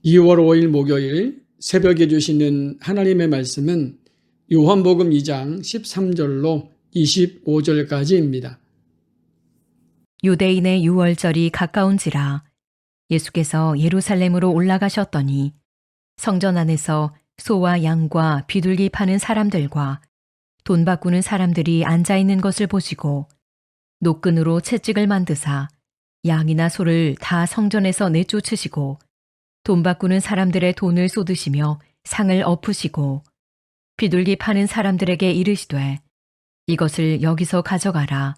2월 5일 목요일 새벽에 주시는 하나님의 말씀은 요한복음 2장 13절로 25절까지입니다. 유대인의 유월절이 가까운지라 예수께서 예루살렘으로 올라가셨더니 성전 안에서 소와 양과 비둘기 파는 사람들과 돈 바꾸는 사람들이 앉아 있는 것을 보시고 노끈으로 채찍을 만드사 양이나 소를 다 성전에서 내쫓으시고 돈 바꾸는 사람들의 돈을 쏟으시며 상을 엎으시고 비둘기 파는 사람들에게 이르시되 이것을 여기서 가져가라.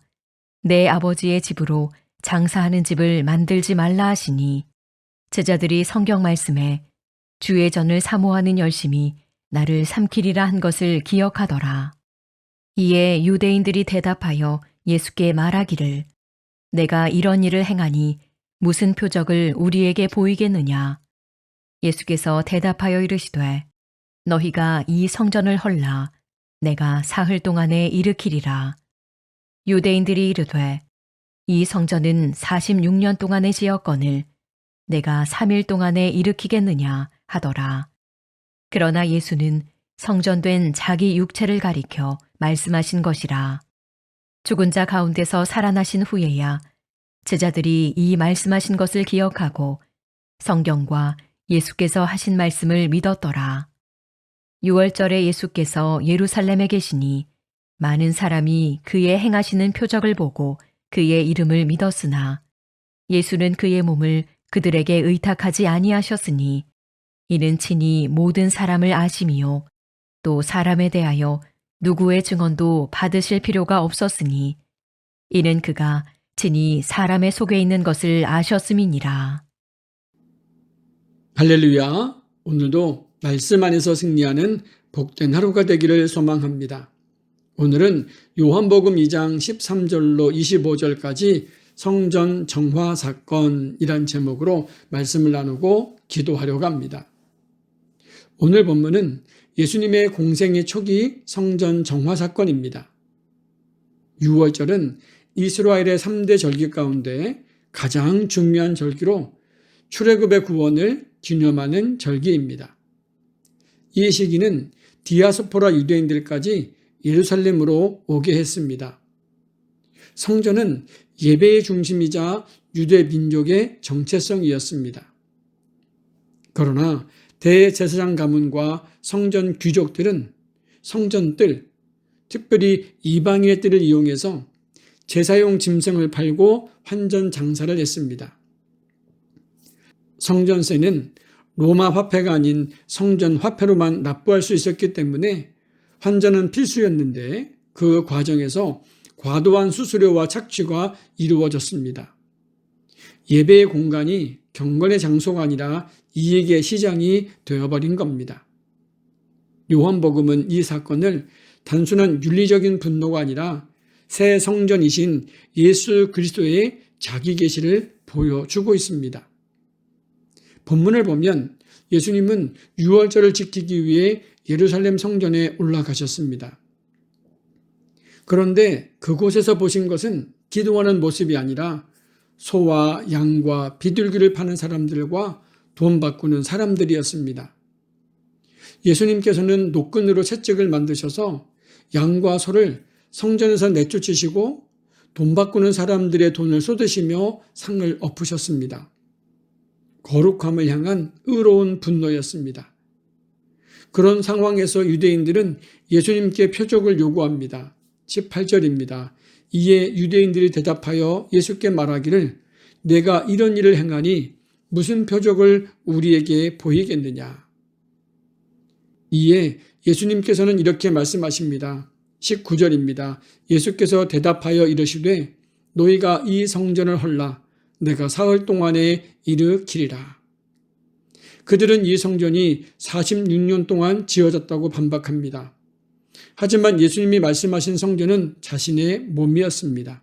내 아버지의 집으로 장사하는 집을 만들지 말라 하시니 제자들이 성경 말씀에 주의 전을 사모하는 열심이 나를 삼키리라 한 것을 기억하더라. 이에 유대인들이 대답하여 예수께 말하기를 내가 이런 일을 행하니 무슨 표적을 우리에게 보이겠느냐. 예수께서 대답하여 이르시되 너희가 이 성전을 헐라 내가 사흘 동안에 일으키리라. 유대인들이 이르되 이 성전은 46년 동안에 지었거늘 내가 3일 동안에 일으키겠느냐 하더라. 그러나 예수는 성전된 자기 육체를 가리켜 말씀하신 것이라. 죽은 자 가운데서 살아나신 후에야 제자들이 이 말씀하신 것을 기억하고 성경과 예수께서 하신 말씀을 믿었더라. 유월절에 예수께서 예루살렘에 계시니 많은 사람이 그의 행하시는 표적을 보고 그의 이름을 믿었으나 예수는 그의 몸을 그들에게 의탁하지 아니하셨으니 이는 친히 모든 사람을 아심이요 또 사람에 대하여 누구의 증언도 받으실 필요가 없었으니 이는 그가 친히 사람의 속에 있는 것을 아셨음이니라. 할렐루야. 오늘도 말씀 안에서 승리하는 복된 하루가 되기를 소망합니다. 오늘은 요한복음 2장 13절로 25절까지 성전 정화 사건이란 제목으로 말씀을 나누고 기도하려고 합니다. 오늘 본문은 예수님의 공생의 초기 성전 정화 사건입니다. 유월절은 이스라엘의 3대 절기 가운데 가장 중요한 절기로 출애굽의 구원을 기념하는 절기입니다. 이 시기는 디아스포라 유대인들까지 예루살렘으로 오게 했습니다. 성전은 예배의 중심이자 유대 민족의 정체성이었습니다. 그러나 대제사장 가문과 성전 귀족들은 성전뜰, 특별히 이방인의 뜰을 이용해서 제사용 짐승을 팔고 환전 장사를 했습니다. 성전세는 로마 화폐가 아닌 성전 화폐로만 납부할 수 있었기 때문에 환전은 필수였는데 그 과정에서 과도한 수수료와 착취가 이루어졌습니다. 예배의 공간이 경건의 장소가 아니라 이익의 시장이 되어버린 겁니다. 요한복음은 이 사건을 단순한 윤리적인 분노가 아니라 새 성전이신 예수 그리스도의 자기 계시를 보여주고 있습니다. 본문을 보면 예수님은 유월절을 지키기 위해 예루살렘 성전에 올라가셨습니다. 그런데 그곳에서 보신 것은 기도하는 모습이 아니라 소와 양과 비둘기를 파는 사람들과 돈 바꾸는 사람들이었습니다. 예수님께서는 노끈으로 채찍을 만드셔서 양과 소를 성전에서 내쫓으시고 돈 바꾸는 사람들의 돈을 쏟으시며 상을 엎으셨습니다. 거룩함을 향한 의로운 분노였습니다. 그런 상황에서 유대인들은 예수님께 표적을 요구합니다. 18절입니다. 이에 유대인들이 대답하여 예수께 말하기를 내가 이런 일을 행하니 무슨 표적을 우리에게 보이겠느냐. 이에 예수님께서는 이렇게 말씀하십니다. 19절입니다. 예수께서 대답하여 이르시되 너희가 이 성전을 헐라 내가 사흘 동안에 일으키리라. 그들은 이 성전이 46년 동안 지어졌다고 반박합니다. 하지만 예수님이 말씀하신 성전은 자신의 몸이었습니다.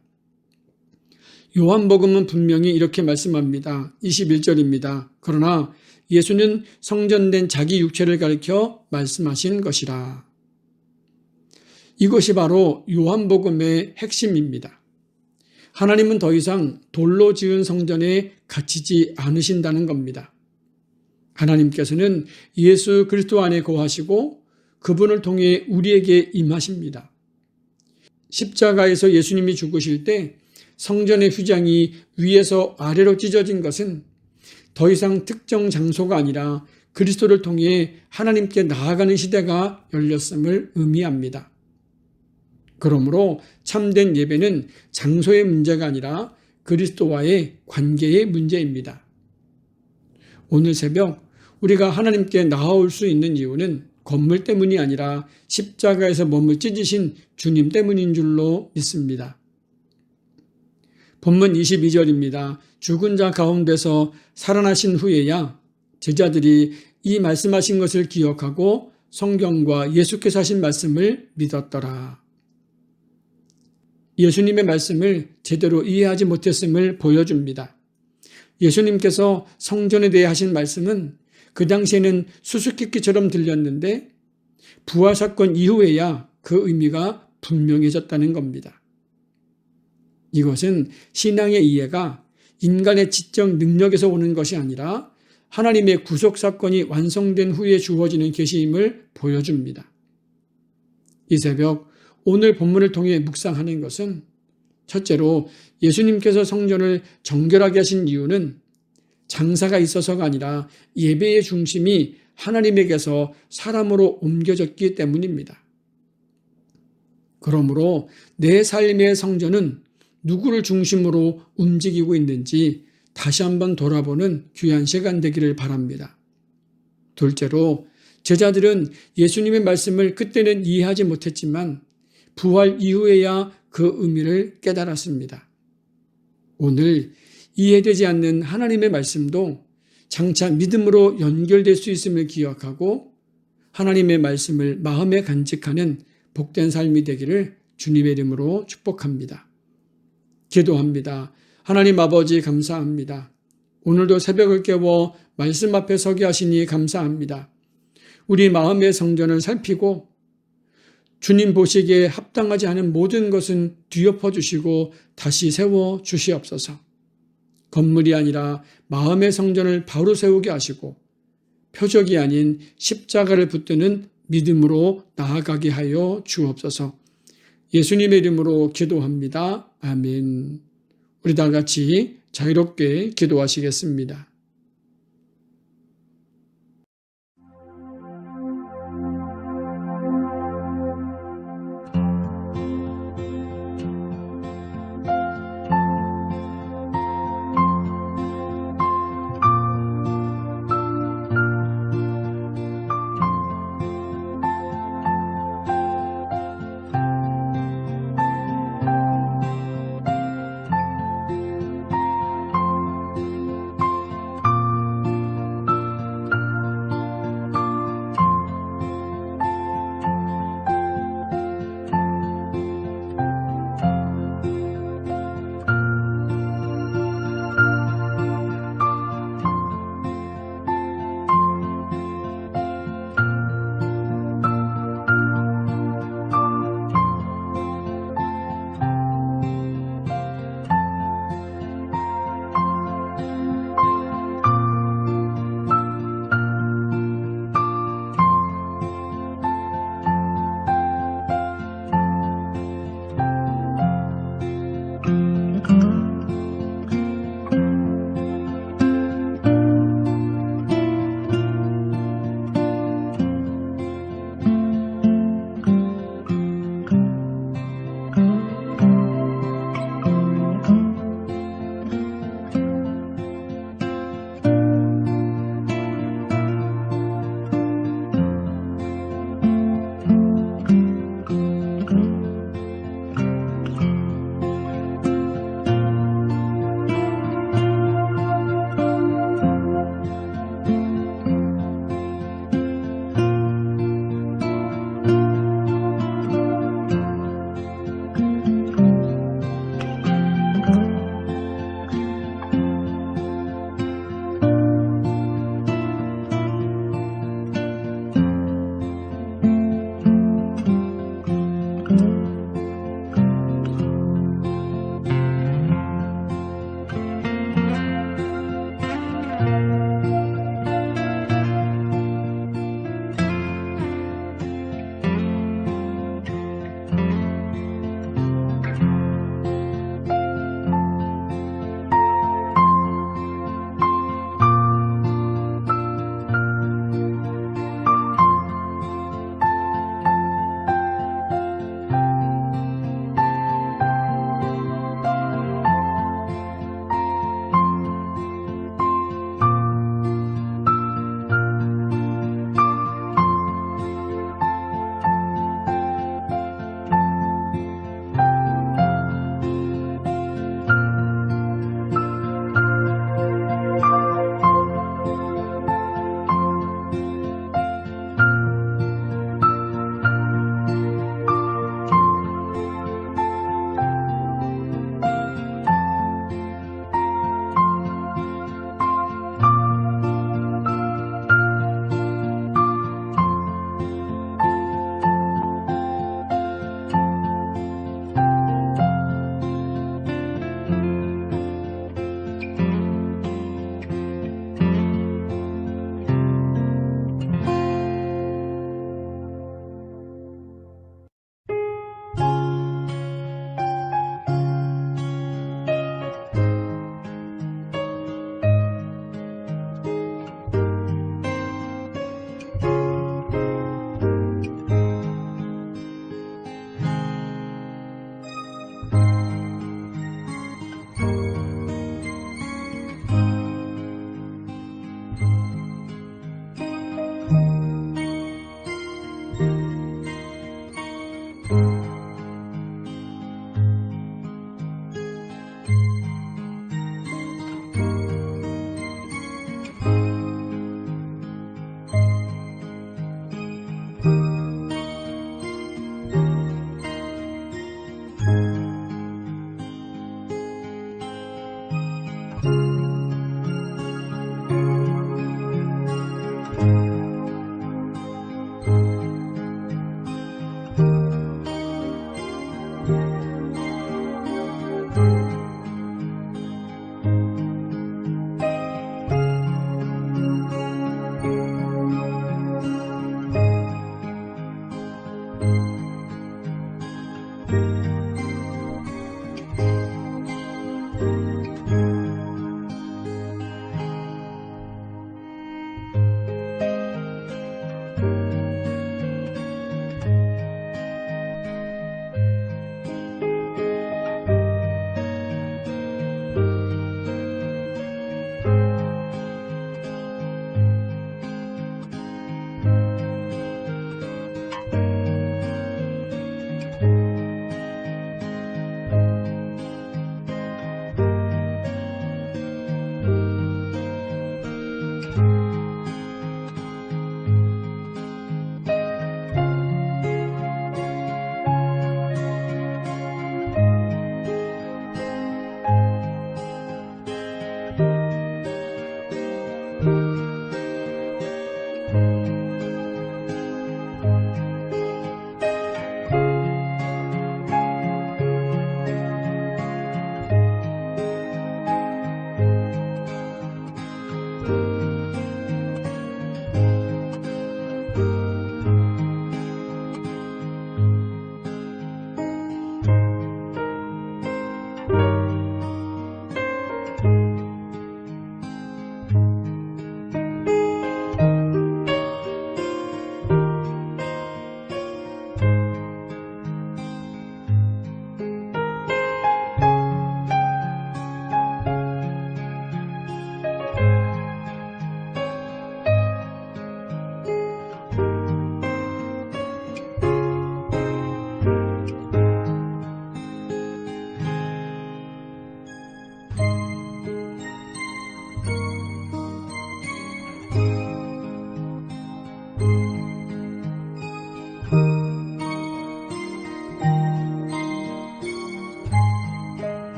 요한복음은 분명히 이렇게 말씀합니다. 21절입니다. 그러나 예수는 성전된 자기 육체를 가리켜 말씀하신 것이라. 이것이 바로 요한복음의 핵심입니다. 하나님은 더 이상 돌로 지은 성전에 갇히지 않으신다는 겁니다. 하나님께서는 예수 그리스도 안에 거하시고 그분을 통해 우리에게 임하십니다. 십자가에서 예수님이 죽으실 때 성전의 휘장이 위에서 아래로 찢어진 것은 더 이상 특정 장소가 아니라 그리스도를 통해 하나님께 나아가는 시대가 열렸음을 의미합니다. 그러므로 참된 예배는 장소의 문제가 아니라 그리스도와의 관계의 문제입니다. 오늘 새벽 우리가 하나님께 나아올 수 있는 이유는 건물 때문이 아니라 십자가에서 몸을 찢으신 주님 때문인 줄로 믿습니다. 본문 22절입니다. 죽은 자 가운데서 살아나신 후에야 제자들이 이 말씀하신 것을 기억하고 성경과 예수께서 하신 말씀을 믿었더라. 예수님의 말씀을 제대로 이해하지 못했음을 보여줍니다. 예수님께서 성전에 대해 하신 말씀은 그 당시에는 수수께끼처럼 들렸는데 부활 사건 이후에야 그 의미가 분명해졌다는 겁니다. 이것은 신앙의 이해가 인간의 지적 능력에서 오는 것이 아니라 하나님의 구속 사건이 완성된 후에 주어지는 계시임을 보여줍니다. 이 새벽 오늘 본문을 통해 묵상하는 것은 첫째로 예수님께서 성전을 정결하게 하신 이유는 장사가 있어서가 아니라 예배의 중심이 하나님에게서 사람으로 옮겨졌기 때문입니다. 그러므로 내 삶의 성전은 누구를 중심으로 움직이고 있는지 다시 한번 돌아보는 귀한 시간 되기를 바랍니다. 둘째로 제자들은 예수님의 말씀을 그때는 이해하지 못했지만 부활 이후에야 그 의미를 깨달았습니다. 오늘 이해되지 않는 하나님의 말씀도 장차 믿음으로 연결될 수 있음을 기억하고 하나님의 말씀을 마음에 간직하는 복된 삶이 되기를 주님의 이름으로 축복합니다. 기도합니다. 하나님 아버지 감사합니다. 오늘도 새벽을 깨워 말씀 앞에 서게 하시니 감사합니다. 우리 마음의 성전을 살피고 주님 보시기에 합당하지 않은 모든 것은 뒤엎어 주시고 다시 세워 주시옵소서. 건물이 아니라 마음의 성전을 바로 세우게 하시고 표적이 아닌 십자가를 붙드는 믿음으로 나아가게 하여 주옵소서. 예수님의 이름으로 기도합니다. 아멘. 우리 다 같이 자유롭게 기도하시겠습니다.